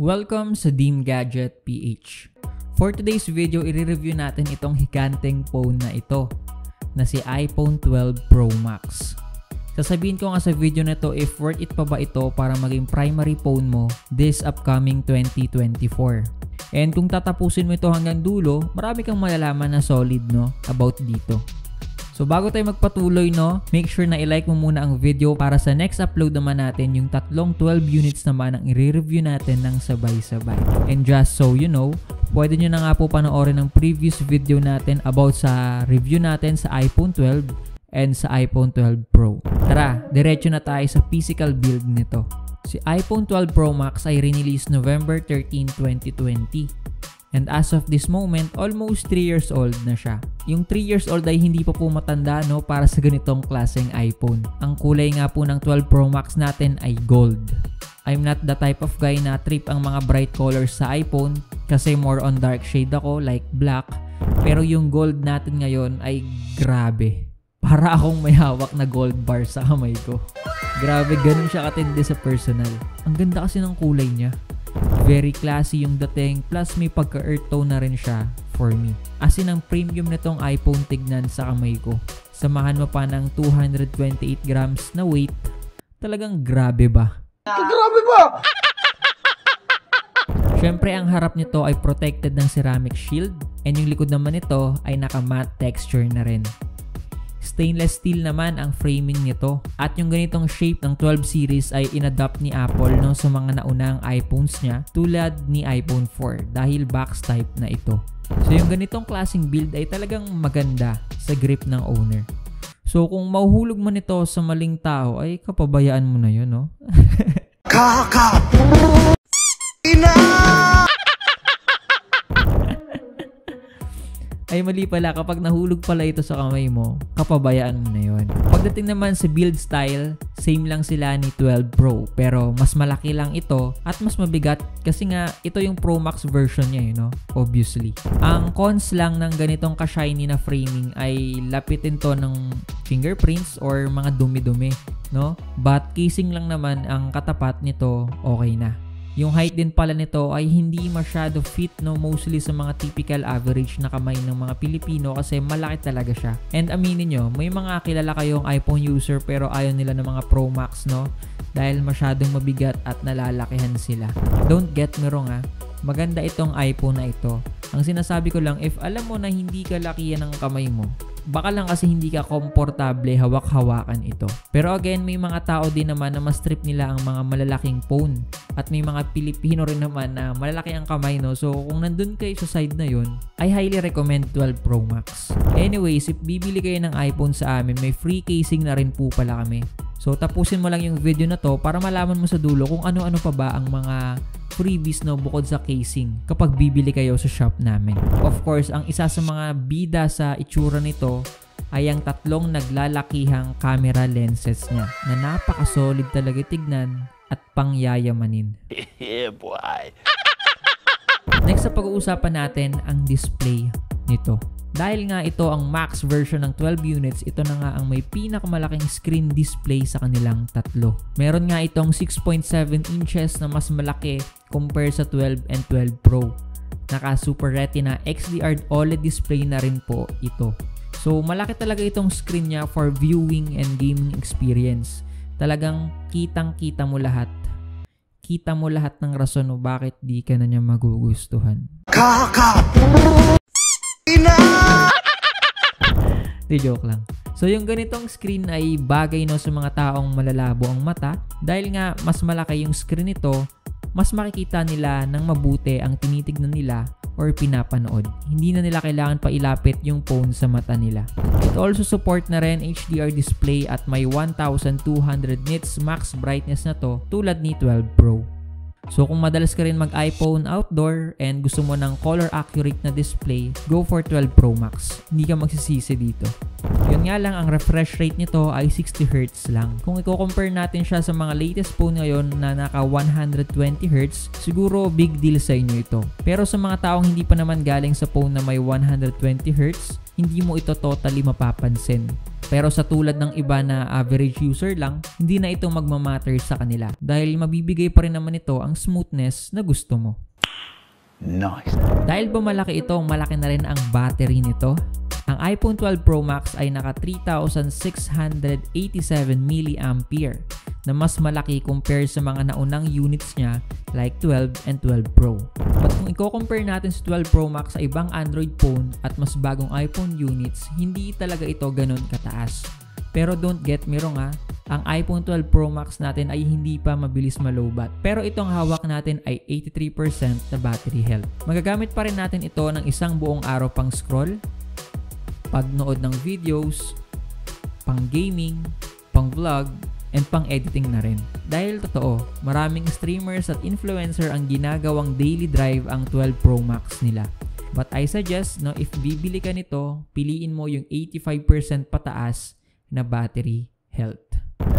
Welcome sa Deem Gadget PH. For today's video, i-review natin itong higanteng phone na ito na si iPhone 12 Pro Max. Sasabihin ko nga sa video na ito if worth it pa ba ito para maging primary phone mo this upcoming 2024. And kung tatapusin mo ito hanggang dulo, marami kang malalaman na solid about dito. So bago tayo magpatuloy make sure na i-like mo muna ang video para sa next upload naman natin yung tatlong 12 units naman ang i-review natin ng sabay-sabay. And just so you know, pwede nyo na nga po panoorin ang previous video natin about sa review natin sa iPhone 12 and sa iPhone 12 Pro. Tara, diretso na tayo sa physical build nito. Si iPhone 12 Pro Max ay release November 13, 2020. And as of this moment, almost 3 years old na siya. Yung 3 years old ay hindi pa po matanda para sa ganitong klaseng iPhone. Ang kulay nga po ng 12 Pro Max natin ay gold. I'm not the type of guy na trip ang mga bright colors sa iPhone kasi more on dark shade ako like black. Pero yung gold natin ngayon ay grabe. Para akong may hawak na gold bar sa kamay ko. Grabe, ganun siya katindi sa personal. Ang ganda kasi ng kulay niya. Very classy yung dating, plus may pagka-earth tone na rin siya for me. As in, ang premium nitong iPhone tignan sa kamay ko. Samahan mo pa ng 228 grams na weight. Talagang grabe ba? Grabe ba? Syempre, ang harap nito ay protected ng ceramic shield and yung likod naman nito ay naka-matte texture na rin. Stainless steel naman ang framing nito at yung ganitong shape ng 12 series ay inadapt ni Apple sa mga naunang iPhones niya tulad ni iPhone 4 dahil box type na ito. So yung ganitong klaseng build ay talagang maganda sa grip ng owner. So kung mahuhulog man ito sa maling tao ay kapabayaan mo na yun Ay mali pala, kapag nahulog pala ito sa kamay mo, kapabayaan mo na yun. Pagdating naman sa build style, same lang sila ni 12 Pro pero mas malaki lang ito at mas mabigat kasi nga ito yung Pro Max version niya obviously. Ang cons lang ng ganitong ka-shiny na framing ay lapitin to ng fingerprints or mga dumi-dumi, But casing lang naman ang katapat nito, okay na. Yung height din pala nito ay hindi masyado fit mostly sa mga typical average na kamay ng mga Pilipino kasi malaki talaga siya. And aminin nyo, may mga kilala kayong iPhone user pero ayaw nila ng mga Pro Max dahil masyadong mabigat at nalalakihan sila. Don't get me wrong maganda itong iPhone na ito. Ang sinasabi ko lang, if alam mo na hindi ka lakihan ng kamay mo, baka lang kasi hindi ka komportable hawak-hawakan ito. Pero again, may mga tao din naman na mas trip nila ang mga malalaking phone. At may mga Pilipino rin naman na malalaki ang kamay So kung nandun kayo sa side na yun, I highly recommend 12 Pro Max. Anyways, if bibili kayo ng iPhone sa amin, may free casing na rin po pala kami. So tapusin mo lang yung video na to para malaman mo sa dulo kung ano-ano pa ba ang mga freebies bukod sa casing kapag bibili kayo sa shop namin. Of course, ang isa sa mga bida sa itsura nito ay ang tatlong naglalakihang camera lenses niya na napaka-solid talaga tignan at pangyayamanin. Yeah, boy. Next sa pag-uusapan natin ang display nito. Dahil nga ito ang max version ng 12 units, ito na nga ang may pinakamalaking screen display sa kanilang tatlo. Meron nga itong 6.7 inches na mas malaki compare sa 12 and 12 Pro. Naka Super Retina XDR OLED display na rin po ito. So malaki talaga itong screen niya for viewing and gaming experience. Talagang kitang-kita mo lahat. Kita mo lahat ng rason bakit di ka na niya magugustuhan. Di joke lang. So yung ganitong screen ay bagay sa mga taong malalabo ang mata dahil nga mas malaki yung screen nito, mas makikita nila ng mabuti ang tinitignan nila or pinapanood. Hindi na nila kailangan pa ilapit yung phone sa mata nila. It also support na rin HDR display at may 1200 nits max brightness na to tulad ni 12 Pro. So kung madalas ka rin mag-iPhone outdoor and gusto mo ng color accurate na display, go for 12 Pro Max. Hindi ka magsisisi dito. Yun nga lang, ang refresh rate nito ay 60Hz lang. Kung i-compare natin siya sa mga latest phone ngayon na naka 120Hz, siguro big deal sa inyo ito. Pero sa mga taong hindi pa naman galing sa phone na may 120Hz, hindi mo ito totally mapapansin. Pero sa tulad ng iba na average user lang, hindi na ito magmamatter sa kanila dahil mabibigay pa rin naman ito ang smoothness na gusto mo. Nice. Dahil ba malaki ito, malaki na rin ang battery nito. Ang iPhone 12 Pro Max ay naka 3,687 mAh na mas malaki compare sa mga naunang units niya like 12 and 12 Pro. But kung i-compare natin sa 12 Pro Max sa ibang Android phone at mas bagong iPhone units, hindi talaga ito ganun kataas. Pero don't get me wrong ang iPhone 12 Pro Max natin ay hindi pa mabilis malobat. Pero itong hawak natin ay 83% na battery health. Magagamit pa rin natin ito ng isang buong araw pang scroll, pagnood ng videos, pang gaming, pang vlog, and pang editing na rin. Dahil totoo, maraming streamers at influencer ang ginagawang daily drive ang 12 Pro Max nila. But I suggest, if bibili ka nito, piliin mo yung 85% pataas na battery health.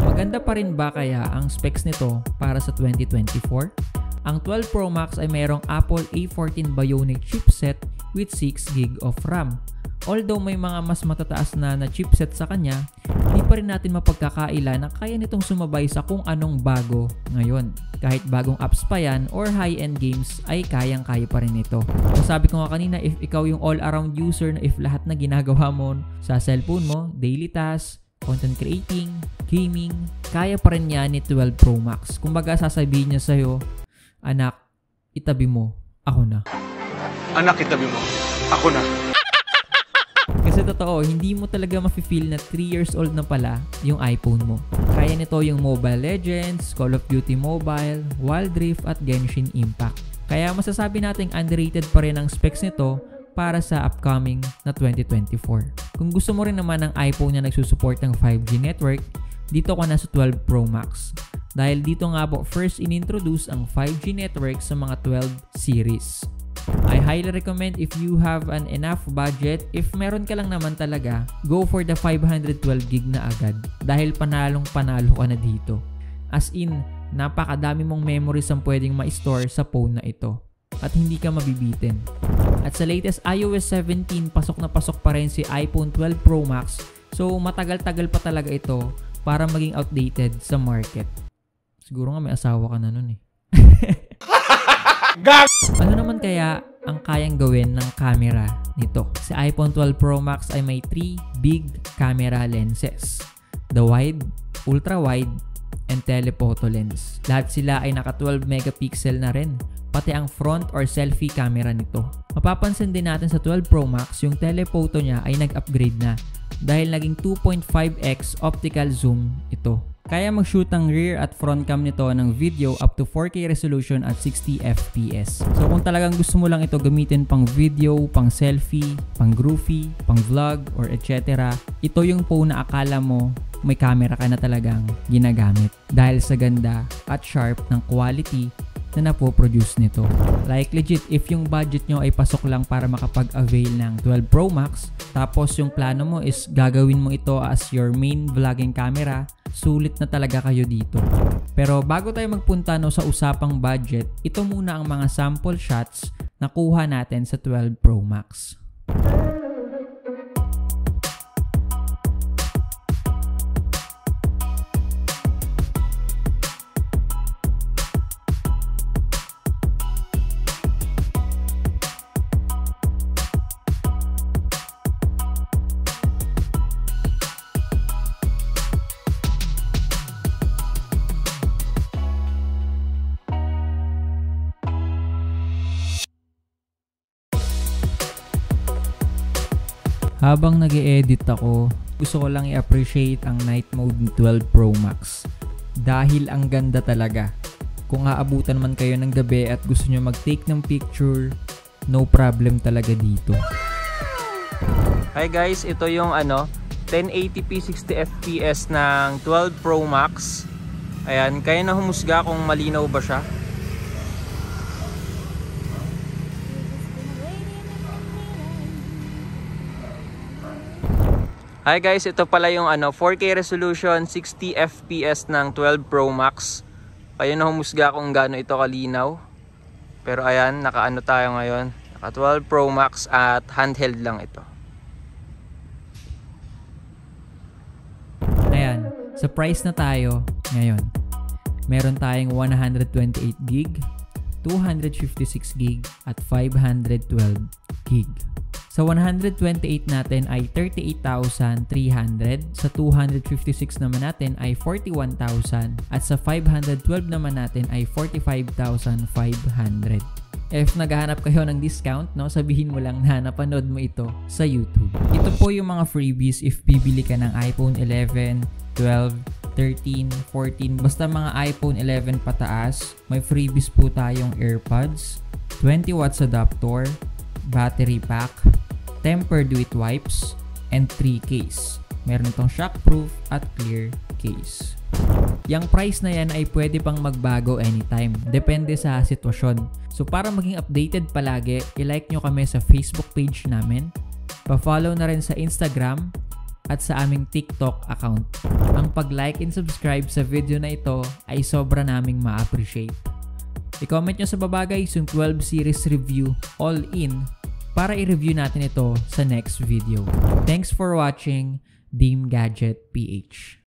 Maganda pa rin ba kaya ang specs nito para sa 2024? Ang 12 Pro Max ay mayroong Apple A14 Bionic chipset with 6GB of RAM. Although may mga mas matataas na chipset sa kanya, hindi pa rin natin mapagkakaila na kaya nitong sumabay sa kung anong bago ngayon. Kahit bagong apps pa yan or high-end games ay kayang-kaya pa rin ito. So sabi ko nga kanina, if ikaw yung all-around user na if lahat na ginagawa mo sa cellphone mo, daily tasks, content creating, gaming, kaya pa rin yan ni 12 Pro Max. Kumbaga sasabihin niya sa'yo, anak, itabi mo, ako na. Anak, itabi mo. Ako na. Kasi totoo, hindi mo talaga mafe-feel na 3 years old na pala yung iPhone mo. Kaya nito yung Mobile Legends, Call of Duty Mobile, Wild Rift at Genshin Impact. Kaya masasabi nating underrated pa rin ang specs nito para sa upcoming na 2024. Kung gusto mo rin naman ng iPhone na nagsusupport ng 5G network, dito ka na sa 12 Pro Max. Dahil dito nga po first inintroduce ang 5G network sa mga 12 series. I highly recommend if you have an enough budget, if meron ka lang naman talaga, go for the 512GB na agad dahil panalo ka na dito. As in, napakadami mong memories ang pwedeng ma-store sa phone na ito at hindi ka mabibitin. At sa latest iOS 17, pasok na pasok pa rin si iPhone 12 Pro Max, so matagal-tagal pa talaga ito para maging outdated sa market. Siguro nga may asawa ka na nun eh. Ano naman kaya ang kayang gawin ng camera nito? Si iPhone 12 Pro Max ay may 3 big camera lenses. The wide, ultra wide, and telephoto lens. Lahat sila ay naka 12 megapixel na rin. Pati ang front or selfie camera nito. Mapapansin din natin sa 12 Pro Max yung telephoto niya ay nag-upgrade na dahil naging 2.5x optical zoom ito. Kaya mag-shoot ang rear at front cam nito ng video up to 4K resolution at 60 FPS. So kung talagang gusto mo lang ito gamitin pang video, pang selfie, pang groovy, pang vlog, or etc., ito yung phone na akala mo may camera ka na talagang ginagamit dahil sa ganda at sharp ng quality na napoproduce nito. Like legit, if yung budget nyo ay pasok lang para makapag-avail ng 12 Pro Max, tapos yung plano mo is gagawin mo ito as your main vlogging camera, sulit na talaga kayo dito. Pero bago tayo magpunta sa usapang budget, ito muna ang mga sample shots na kuha natin sa 12 Pro Max. Habang nag-e-edit ako, gusto ko lang i-appreciate ang night mode ng 12 Pro Max. Dahil ang ganda talaga. Kung aabutan man kayo ng gabi at gusto nyo mag-take ng picture, no problem talaga dito. Hi guys, ito yung 1080p 60fps ng 12 Pro Max. Ayan, kaya na humusga kung malinaw ba siya. Hi guys, ito pala yung 4K resolution 60 fps ng 12 Pro Max. Ayun na humusga kung gaano ito kalinaw. Pero ayan, naka tayo ngayon. Naka 12 Pro Max at handheld lang ito. Sa price na tayo ngayon, meron tayong 128GB, 256GB at 512GB. Sa 128 natin ay 38,300, sa 256 naman natin ay 41,000 at sa 512 naman natin ay 45,500. If naghahanap kayo ng discount, no, sabihin mo lang na napanood mo ito sa YouTube. Ito po yung mga freebies if bibili ka ng iPhone 11, 12, 13, 14, basta mga iPhone 11 pataas, may freebies po tayong AirPods, 20 watts adapter, battery pack, tempered with wipes, and 3 case. Meron itong shockproof at clear case. Yang price na yan ay pwede pang magbago anytime. Depende sa sitwasyon. So para maging updated palagi, i-like nyo kami sa Facebook page namin. Pa-follow na rin sa Instagram at sa aming TikTok account. Ang pag-like and subscribe sa video na ito ay sobra naming ma-appreciate. I-comment nyo sa baba guys yung 12 series review all in para i-review natin ito sa next video. Thanks for watching, Deem Gadget PH.